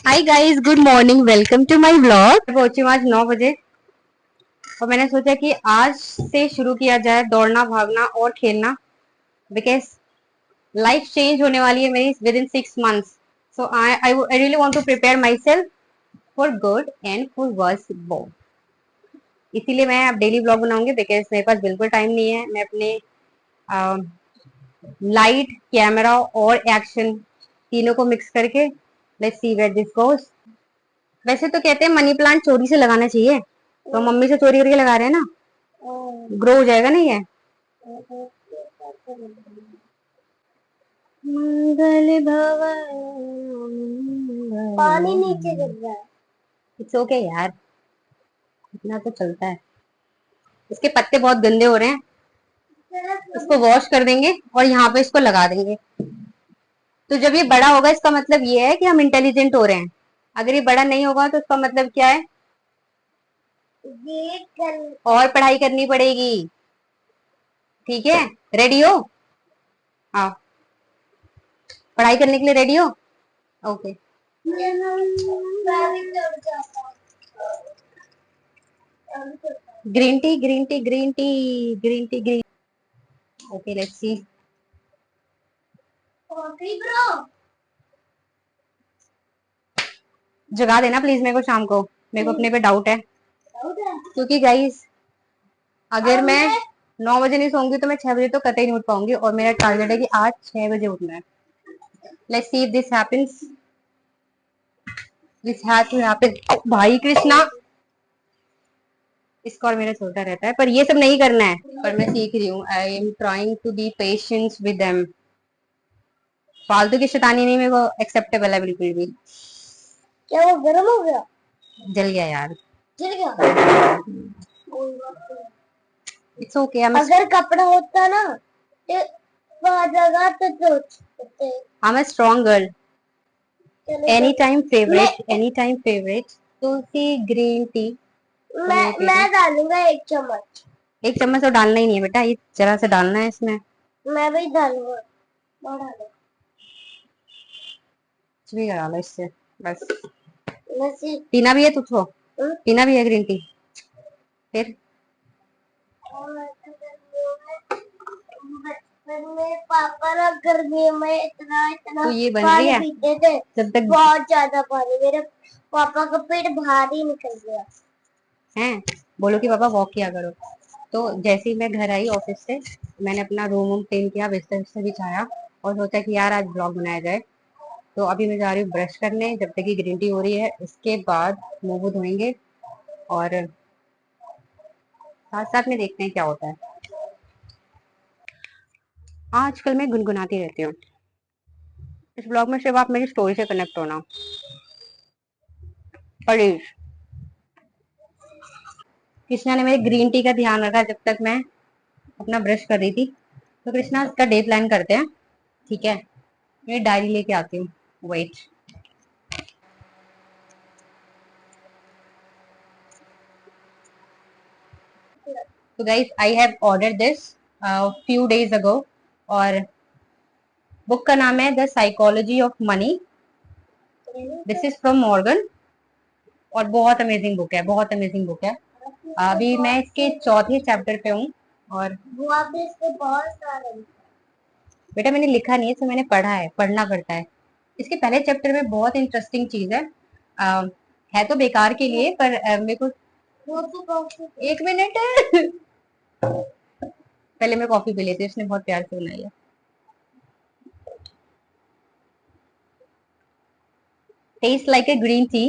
Hi guys, good morning, welcome to my vlog. पहुंची हूँ आज 9 बजे और मैंने सोचा कि आज से शुरू किया जाए दौड़ना, भागना और खेलना। बिकॉज लाइफ चेंज होने वाली है मेरी within 6 months. So I really want to prepare myself for good and for worse both. इसीलिए मैं अब डेली ब्लॉग बनाऊंगी बिकॉज मेरे पास बिल्कुल टाइम नहीं है। मैं अपने लाइट, कैमरा और एक्शन तीनों को मिक्स करके let's see where this goes. वैसे तो कहते हैं मनी प्लांट चोरी से लगाना चाहिए, तो मम्मी से चोरी करके लगा रहे हैं ना, ग्रो हो जाएगा नहीं है। मंगल भवन पानी नीचे गिर रहा है। इट्स ओके यार, इतना तो चलता है। इसके पत्ते बहुत गंदे हो रहे हैं, इसको वॉश कर देंगे और यहाँ पे इसको लगा देंगे। तो जब ये बड़ा होगा इसका मतलब ये है कि हम इंटेलिजेंट हो रहे हैं। अगर ये बड़ा नहीं होगा तो इसका मतलब क्या है, और पढ़ाई करनी पड़ेगी। ठीक है, रेडी हो? हाँ, पढ़ाई करने के लिए रेडी हो? Okay. Green tea, green tea, green tea, green tea, green. Okay, let's see. जगा देना प्लीज मेरे को शाम को, मेरे को अपने पे डाउट है। क्योंकि गाइस, अगर मैं 9 बजे नहीं सोऊंगी तो मैं 6 बजे तो कतई नहीं उठ पाऊंगी, और मेरा टारगेट है कि आज 6 बजे उठना है। Let's see if this happens. This has to happen. भाई कृष्णा, इसका और मेरा चलता रहता है, पर ये सब नहीं करना है। पर मैं सीख रही हूँ। I am trying to be patience with them. फालतू की शैतानी नहीं मेरे को एक्सेप्टेबल है बिल्कुल भी। क्या वो गर्म हो गया? जल गया यार, जल गया। It's okay. अगर कपड़ा होता ना जगह तो I'm a strong girl. Anytime favorite, anytime favorite. Tulsi green tea. मैं डालूंगा 1 चम्मच। 1 चम्मच तो डालना ही नहीं है बेटा, ये जरा सा डालना है इसमें। मैं भी डालूंगा। कुछ भी करा लो इससे बस। पीना भी है तुझको? पीना भी है ग्रीन टी? फिर पापा ना गर्मियों में इतना इतना तो ये बन रही है पीते थे, जब तक बहुत ज्यादा पानी। मेरे पापा का पेट भारी निकल गया है। बोलो कि पापा वॉक किया करो। तो जैसे ही मैं घर आई ऑफिस से, मैंने अपना रूम क्लीन किया, बिस्तर बिस्तर बिछाया और सोचा कि यार आज ब्लॉग बनाया जाए। तो अभी मैं जा रही हूँ ब्रश करने, जब तक कि ग्रीन टी हो रही है। इसके बाद मुंह वूह धोएंगे और साथ साथ में देखते हैं क्या होता है। आजकल मैं गुनगुनाती रहती हूँ। इस ब्लॉग में सिर्फ आप मेरी स्टोरी से कनेक्ट होना प्लीज। कृष्णा ने मेरे ग्रीन टी का ध्यान रखा जब तक मैं अपना ब्रश कर रही थी। तो कृष्णा, इसका डे प्लान करते हैं, ठीक है? मैं डायरी लेके आती हूँ, वेट। तो guys, I have order this few days ago, और बुक का नाम है the psychology of money. This is from Morgan और बहुत अमेजिंग बुक है, बहुत अमेजिंग बुक है। अभी मैं इसके चौथे चैप्टर पे हूँ। और वो आपने इसके बहुत सारे बेटा मैंने लिखा नहीं है, तो मैंने पढ़ा है, पढ़ना पड़ता है। इसके पहले चैप्टर में बहुत इंटरेस्टिंग चीज है। है तो बेकार के लिए, पर मेरे को एक मिनट पहले मैं कॉफी पी लेती हूँ, उसने बहुत प्यार से बनाई है। Taste like a green tea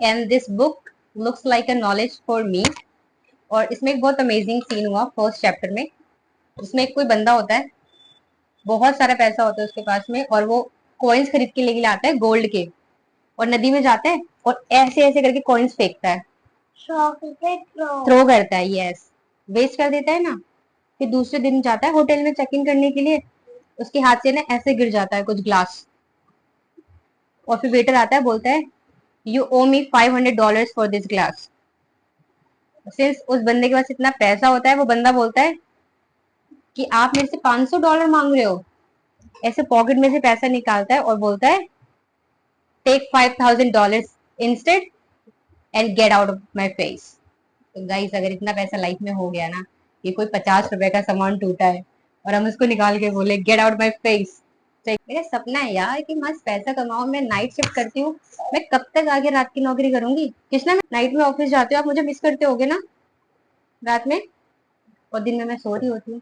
and this book looks like a knowledge for me. और इसमें एक बहुत अमेजिंग सीन हुआ फर्स्ट चैप्टर में, जिसमें एक कोई बंदा होता है, बहुत सारा पैसा होता है उसके पास में, और वो कॉइन्स खरीद के लेके आता है गोल्ड के, और नदी में जाता है और ऐसे ऐसे करके कॉइन्स फेंकता है, थ्रो करता है, यस, वेस्ट कर देता है ना। फिर दूसरे दिन जाता है होटल में चेक इन करने के लिए, उसके हाथ से ना ऐसे गिर जाता है कुछ ग्लास, और फिर वेटर आता है, बोलता है you owe me $500 for this glass. Since उस बंदे के पास इतना पैसा होता है, वो बंदा बोलता है कि आप मेरे से $500 मांग रहे हो। ऐसे पॉकेट में से पैसा निकालता है और बोलता है take $5,000 instead and get out of my face. तो गाइस अगर इतना पैसा लाइफ में हो गया ना कि कोई 50 रुपए का सामान टूटा है और हम उसको निकाल के बोले गेट आउट माई फेस। मेरा सपना है यार कि मस्त पैसा कमाओ। मैं नाइट शिफ्ट करती हूँ, मैं कब तक आगे रात की नौकरी करूंगी। कृष्णा मैं नाइट में ऑफिस जाते हो, आप मुझे मिस करते होगे ना रात में, और दिन में मैं सो रही होती हूँ।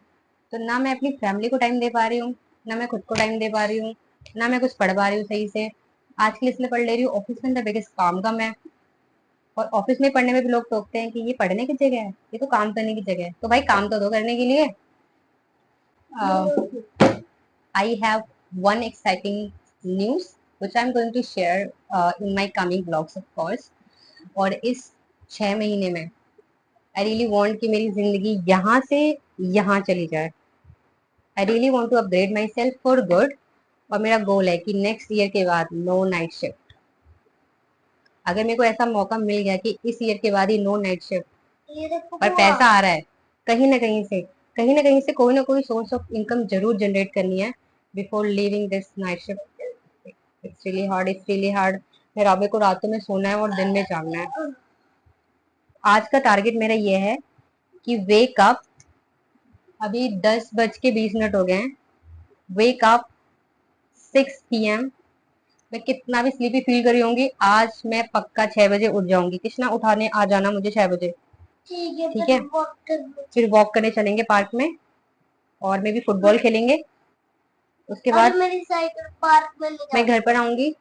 तो ना मैं अपनी फैमिली को टाइम दे पा रही हूँ, ना मैं खुद को टाइम दे पा रही हूँ, ना मैं कुछ पढ़ पा रही हूँ सही से। आजकल इसलिए पढ़ ले रही हूँ, ऑफिस के अंदर बिगेस्ट काम कम है, और ऑफिस में पढ़ने में भी लोग टोकते हैं कि ये पढ़ने की जगह है, ये तो काम करने की जगह है। तो भाई काम तो दो करने के लिए। I have one exciting news which I'm going to share in my coming vlogs of course. और इस 6 महीने में I really want कि मेरी जिंदगी यहाँ से यहाँ चली जाए। I really want to upgrade myself for good. और मेरा गोल है कि नेक्स्ट ईयर के बाद नो नाइट शिफ्ट। अगर मेरे को ऐसा मौका मिल गया कि इस ईयर के बाद ही नो नाइट शिफ्ट और पैसा आ रहा है कहीं ना कहीं से कोई ना कोई सोर्स ऑफ इनकम जरूर जनरेट करनी है before living this night shift. It's really hard. मेरा राबे को रातों में सोना है और दिन में जागना है। आज का टारगेट मेरा ये है कि वेक अप, अभी 10:20 हो गए हैं, वेक अप 6 PM। मैं कितना भी स्लीपी फील करी होंगी, आज मैं पक्का 6 बजे उठ जाऊंगी। कितना उठाने आ जाना मुझे 6 बजे, ठीक है। फिर वॉक करने चलेंगे पार्क में, और मे भी फुटबॉल खेलेंगे। उसके बाद मेरी साइकिल पार्क में मैं घर पर आऊंगी,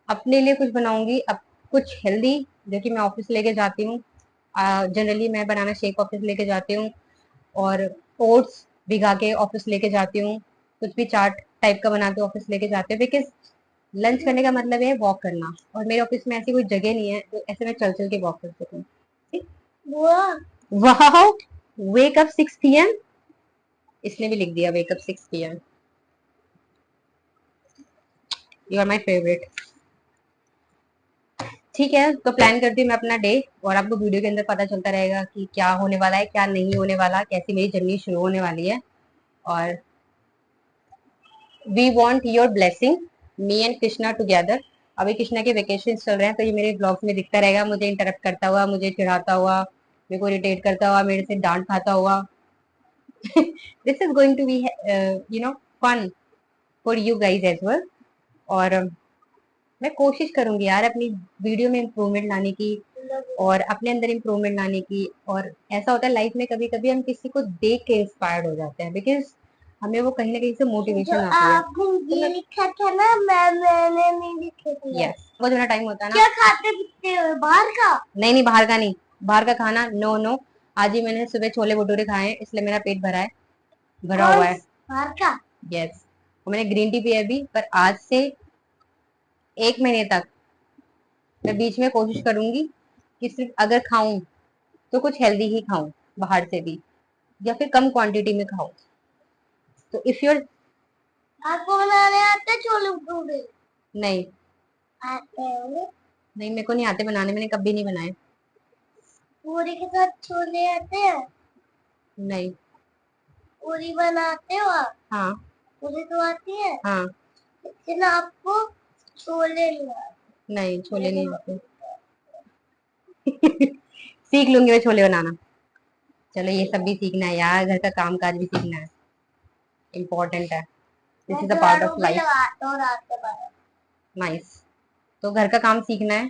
अपने लिए कुछ बनाऊंगी, अब कुछ हेल्दी जो कि मैं ऑफिस लेके जाती हूँ। जनरली मैं बनाना शेक ऑफिस लेके जाती हूँ, और ओट्स भिगा के ऑफिस लेके जाती हूँ। कुछ भी चाट टाइप का बना के ऑफिस लेके जाते हैं, बिकॉज लंच करने का मतलब है वॉक करना, और मेरे ऑफिस में ऐसी कोई जगह नहीं है तो ऐसे मैं चल चल के वॉक कर सकूँ। वाह, वेक अप 6 PM, इसने भी लिख दिया wake up 6 PM। You are my favourite. ठीक है, तो प्लान करती हूँ मैं अपना डे, और आपको वीडियो के अंदर पता चलता रहेगा कि क्या होने वाला है, क्या नहीं होने वाला, कैसी मेरी जर्नी शुरू होने वाली है। और we want your blessing, me and Krishna together. अभी कृष्णा के वेकेशन चल रहे हैं, तो ये मेरे ब्लॉग्स में दिखता रहेगा, मुझे इंटरप्ट करता हुआ, मुझे चिढ़ाता हुआ, मेरे को इरिटेट करता हुआ, मेरे से डांट खाता हुआ। This is going to be fun for you guys as well. और मैं कोशिश करूंगी यार अपनी वीडियो में इम्प्रूवमेंट लाने की, और अपने अंदर इम्प्रूवमेंट लाने की। और ऐसा होता है लाइफ में, कभी कभी हम किसी को देख के इंस्पायर्ड हो जाते हैं, बिकॉज हमें वो कहीं ना कहीं से मोटिवेशन आती है। आपने लिखा था ना, मैंने नहीं लिखे थे। यस, वो जो ना टाइम होता है ना। क्या खाते पीते हो, बाहर का? नहीं, बाहर का नहीं, बाहर का खाना नो नो। आज ही मैंने सुबह छोले भटूरे खाए हैं, इसलिए मेरा पेट भरा हुआ है। बाहर का? यस, मैंने ग्रीन टी पिया अभी, पर आज से 1 महीने तक मैं बीच में कोशिश करूंगी कि सिर्फ अगर खाऊं तो कुछ हेल्दी ही खाऊं, बाहर से भी, या फिर कम क्वांटिटी में खाऊं। तो इफ यूर, आपको बनाने आते छोले भटूरे? नहीं आते हैं? नहीं, मेरे को नहीं आते बनाने, मैंने कभी नहीं बनाए। पूरी के साथ छोले आते हैं? नहीं। पूरी बनाते हो आप? हाँ। पूरी तो आती है? हाँ। लेकिन आपको छोले नहीं आते? नहीं, छोले नहीं आते। सीख लूंगी मैं छोले बनाना। चलो ये सब भी सीखना है यार, घर का काम काज भी सीखना है, इम्पोर्टेंट है। This is a part of life. Nice. तो घर का काम सीखना है,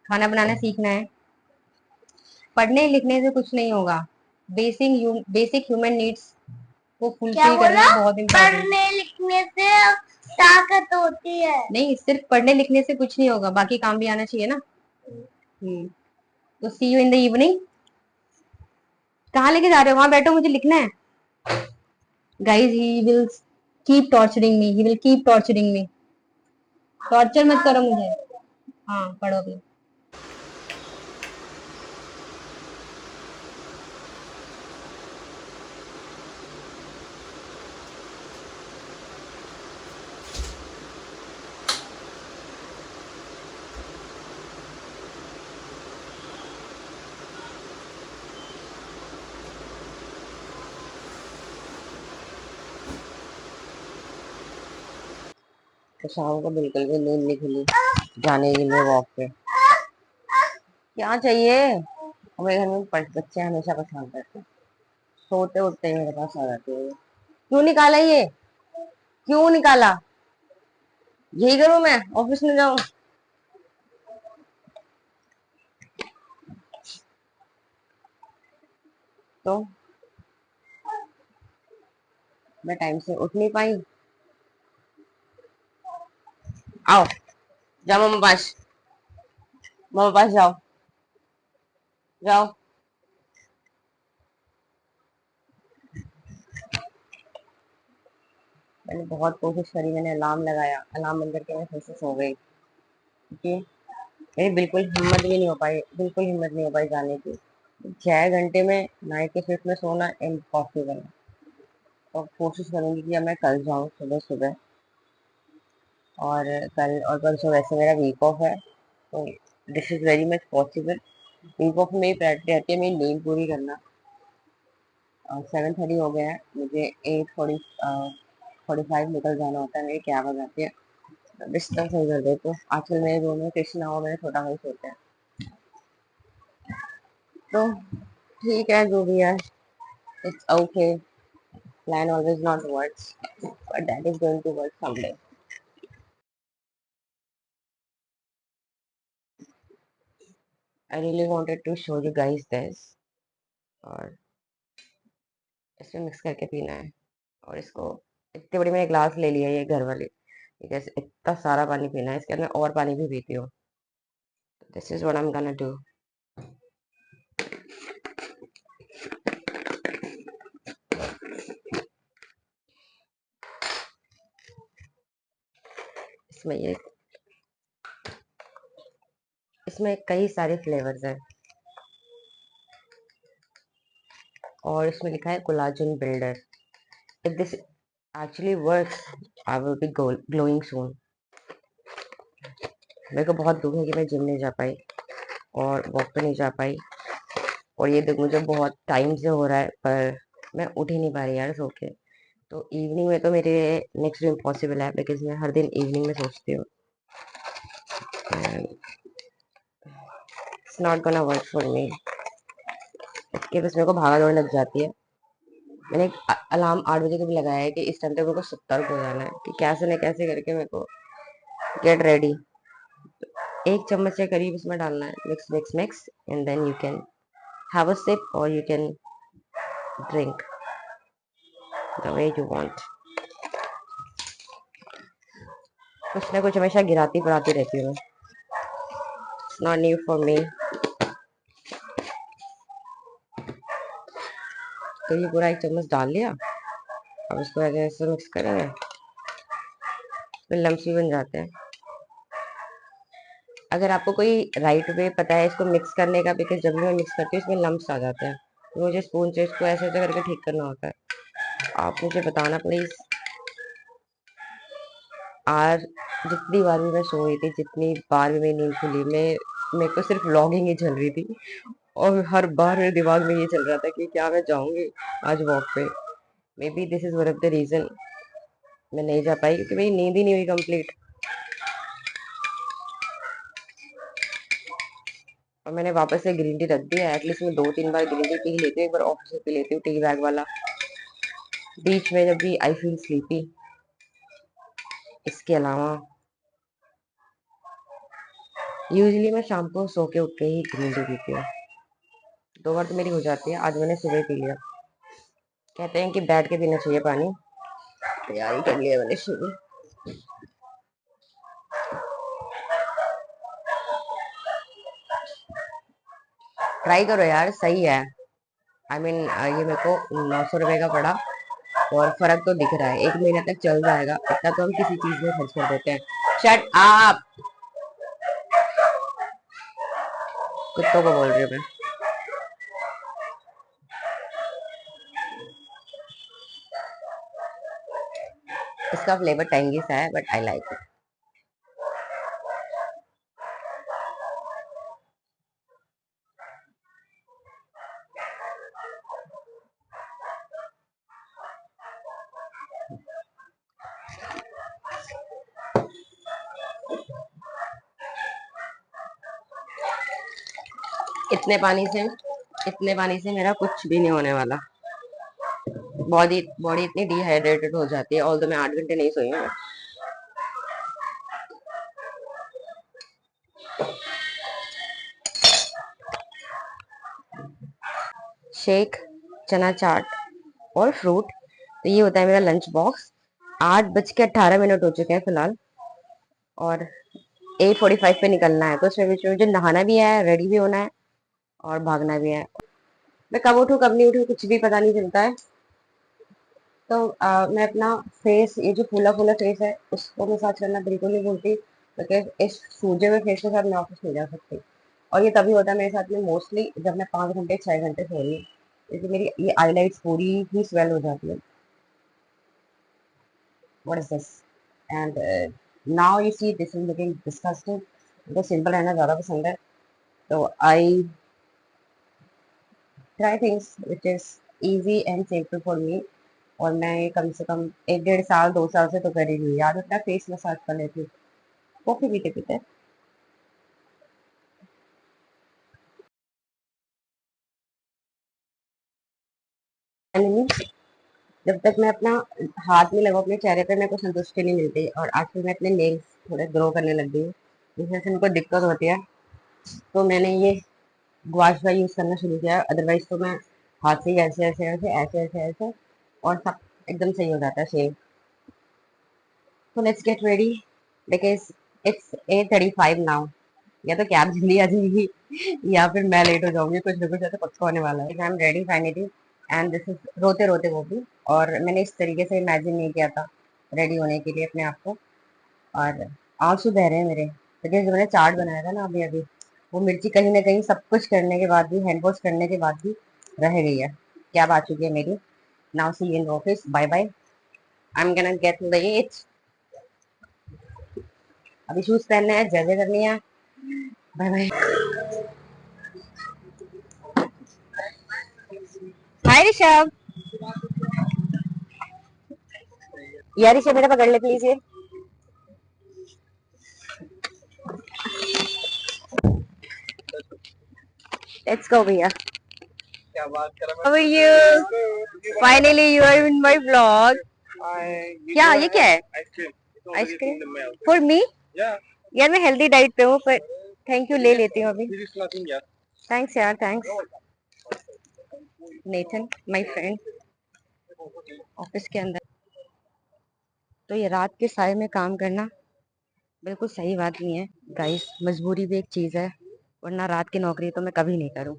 खाना बनाना सीखना है। पढ़ने लिखने से कुछ नहीं होगा, बेसिक ह्यूमन नीड्स को फुलफिल करना बहुत इम्पोर्टेंट है। पढ़ने लिखने से ताकत होती है। नहीं, सिर्फ पढ़ने लिखने से कुछ नहीं होगा, बाकी काम भी आना चाहिए ना। तो सी यू इन द इवनिंग। कहाँ लेके जा रहे हो? वहां बैठो, मुझे लिखना है। Guys he will keep torturing me, he will keep torturing me. Torture मत करो मुझे। हाँ, पढ़ो अभी। तो शाम को बिल्कुल भी नींद नहीं खुली जाने के लिए वॉक पे। क्या चाहिए? हमारे घर में बच्चे हमेशा परेशान करते हैं, सोते उठते ही मेरे पास आ जाते हैं। क्यों निकाला ये? क्यों निकाला? यही करूं मैं? ऑफिस में जाऊं? तो मैं टाइम से उठ नहीं पाई। आओ, जाओ मम्मा पास जाओ, जाओ। मैंने बहुत कोशिश करी, मैंने अलार्म लगाया, अलार्म बंद करके मैं फिर से सो गई, क्योंकि मेरी बिल्कुल हिम्मत भी नहीं हो पाई, बिल्कुल हिम्मत नहीं हो पाई जाने की। 6 घंटे में नाइट के शिफ्ट में सोना इम्पॉसिबल है। तो कोशिश करूंगी कि अब मैं कल जाऊँ सुबह सुबह। और कल और परसों वैसे मेरा वीक ऑफ है, तो this is very much possible. Week off में मेरी प्रायोरिटी रहती है मेरी नींद पूरी करना। 7:30 हो गया है, मुझे 8:45 निकल जाना होता है, मेरी कैब आ जाती है। बिस्तर सही कर दे तो आजकल मेरे रूम में कृष्णा और मेरे छोटा भाई सोते हैं। तो ठीक है, जो भी है, it's okay. Plan always not works, but that is going to work someday. I really wanted to show you guys this. और इसमें मिक्स करके पीना है। और इसको इतनी बड़ी मैंने ग्लास ले लिया है, ये घर वाली, ठीक है, इतना सारा पानी पीना है, इसके अंदर और पानी भी पीती हूँ। This is what I am gonna do. इसमें ये इसमें कई सारे फ्लेवर्स हैं, और इसमें लिखा है collagen builder. If this actually works, I will be glowing soon. मेरे को बहुत दुख है कि मैं जिम नहीं जा पाई और वॉक पे नहीं जा पाई, और ये दुख मुझे बहुत टाइम से हो रहा है, पर मैं उठ ही नहीं पा रही यार सो के। तो इवनिंग में तो मेरे नेक्स्ट डे इम्पॉसिबल है, बिकॉज मैं हर दिन इवनिंग में सोचती हूँ, it's not gonna work for me. इसके बस मेरे को भागा दौड़ लग जाती है। मैंने एक अलार्म 8 बजे का भी लगाया है कि इस टाइम तक मेरे को सतर्क हो जाना है, कि कैसे न कैसे करके मेरे को गेट रेडी। 1 चम्मच के करीब इसमें डालना है, mix mix mix, and then you can have a sip और you can drink the way you want. कुछ ना कुछ हमेशा गिराती पड़ाती रहती हूँ मैं, it's not new for me. तो ये पूरा 1 चम्मच डाल लिया। अब इसको ऐसे ऐसे मिक्स करेंगे, फिर लम्स भी बन जाते हैं। अगर आपको कोई राइट वे पता है इसको मिक्स करने का, बिकॉज जब भी मैं मिक्स करती हूँ इसमें लम्स आ जाते हैं, तो मुझे स्पून से इसको ऐसे ऐसे करके ठीक करना होता है। आप मुझे बताना प्लीज। आज जितनी बार भी मैं सो रही थी, जितनी बार भी मेरी नींद खुली, मेरे को सिर्फ लॉगिंग ही चल रही थी, और हर बार मेरे दिमाग में ये चल रहा था कि क्या मैं जाऊंगी आज वॉक पे। Maybe this is one of the reason मैं नहीं जा पाई, क्योंकि मेरी नींद ही नहीं हुई कंप्लीट। और मैंने वापस से ग्रीन टी रख दिया है, एटलीस्ट मैं 2-3 बार ग्रीन टी पी लेती हूँ, एक बार ऑफिस से पी लेती हूँ टी बैग वाला, बीच में जब भी आई फील स्लीपी। इसके अलावा यूजली मैं शाम को सो के उठ के ही ग्रीन टी पीती हूँ। 2 बार तो मेरी हो जाती है, आज मैंने सुबह पी लिया। कहते हैं कि बैठ के पीना चाहिए पानी, तैयारी कर लिया मैंने सुबह। ट्राई करो यार, सही है। आई मीन ये मेरे को 900 रुपये का पड़ा, और फर्क तो दिख रहा है, 1 महीने तक चल जाएगा, इतना तो हम किसी चीज में खर्च कर देते हैं। शट आप, कुत्तों को बोल रही हूँ मैं। इसका फ्लेवर टेंगी सा है, बट आई लाइक इट। इतने पानी से मेरा कुछ भी नहीं होने वाला। बॉडी बॉडी इतनी डिहाइड्रेटेड हो जाती है, ऑल तो मैं 8 घंटे नहीं सोई हूँ। शेक, चना चाट और फ्रूट, तो ये होता है मेरा लंच बॉक्स। 8:18 हो चुके हैं फिलहाल, और 8:45 पे निकलना है, तो उसमें बीच में मुझे नहाना भी है, रेडी भी होना है और भागना भी है। मैं कब उठूँ कब नहीं उठूँ कुछ भी पता नहीं चलता है। तो मैं अपना फेस, ये जो फूला फूला फेस है उसको मसाज करना बिल्कुल नहीं भूलती, क्योंकि इस सूजे हुए फेस के साथ मैं ऑफिस नहीं जा सकती। और ये तभी होता है मेरे साथ में मोस्टली जब मैं 5 घंटे 6 घंटे सो रही हूँ, क्योंकि मेरी ये आईलाइट्स पूरी ही स्वेल हो जाती है। What is this? And now you see this is looking disgusting. मुझे सिंपल रहना ज़्यादा पसंद है, तो I try things which is easy and simple for me. और मैं ये कम से कम 1 डेढ़ साल 2 साल से तो कर ही रही हूँ। याद अपना फेस मसाज कर लेती हूँ कॉफी पीते पीते। जब तक मैं अपना हाथ नहीं लगाऊं अपने चेहरे पे, मेरे को संतुष्टि नहीं मिलती। और आजकल मैं अपने नेल्स थोड़े ग्रो करने लग गई हूँ, जिससे से उनको दिक्कत होती है, तो मैंने ये गुआश का यूज करना शुरू किया। अदरवाइज तो मैं हाथ से ही ऐसे ऐसे ऐसे ऐसे ऐसे ऐसे और सब एकदम सही हो जाता है शेव। तो let's get ready, because it's 8:35 now. या तो कैब जल्दी आ जाएगी या फिर मैं लेट हो जाऊंगी, कुछ ना कुछ ऐसा पक्का होने वाला है। I am ready finally, and this is रोते रोते वो भी। और मैंने इस तरीके से इमेजिन नहीं किया था रेडी होने के लिए अपने आप को। और आंसू बह रहे हैं मेरे, क्योंकि जो मैंने चाट बनाया था ना अभी अभी, वो मिर्ची कहीं ना कहीं सब कुछ करने के बाद भी, हैंड वॉश करने के बाद भी रह गई है। कैब आ चुकी है मेरी। Now see in office, bye bye, I am gonna get late. अभी शूज पहनने हैं, जर्नी करनी है, बाय बाय। हाय ऋषभ, यार इसे मेरा पकड़ ले प्लीज ये। लेट्स गो भैया। क्या बात कर रहा है? How are you? Finally you are in my vlog. क्या ये क्या है? Ice cream for me? यार मैं हेल्दी डाइट पे हूँ, पर थैंक यू, ले लेती हूँ अभी। थैंक्स यार, thanks. Nathan my friend office के अंदर। तो ये रात के साय में काम करना बिल्कुल सही बात नहीं है गाइस, मजबूरी भी एक चीज है, वरना रात की नौकरी तो मैं कभी नहीं करूँ।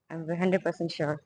I am 100% sure.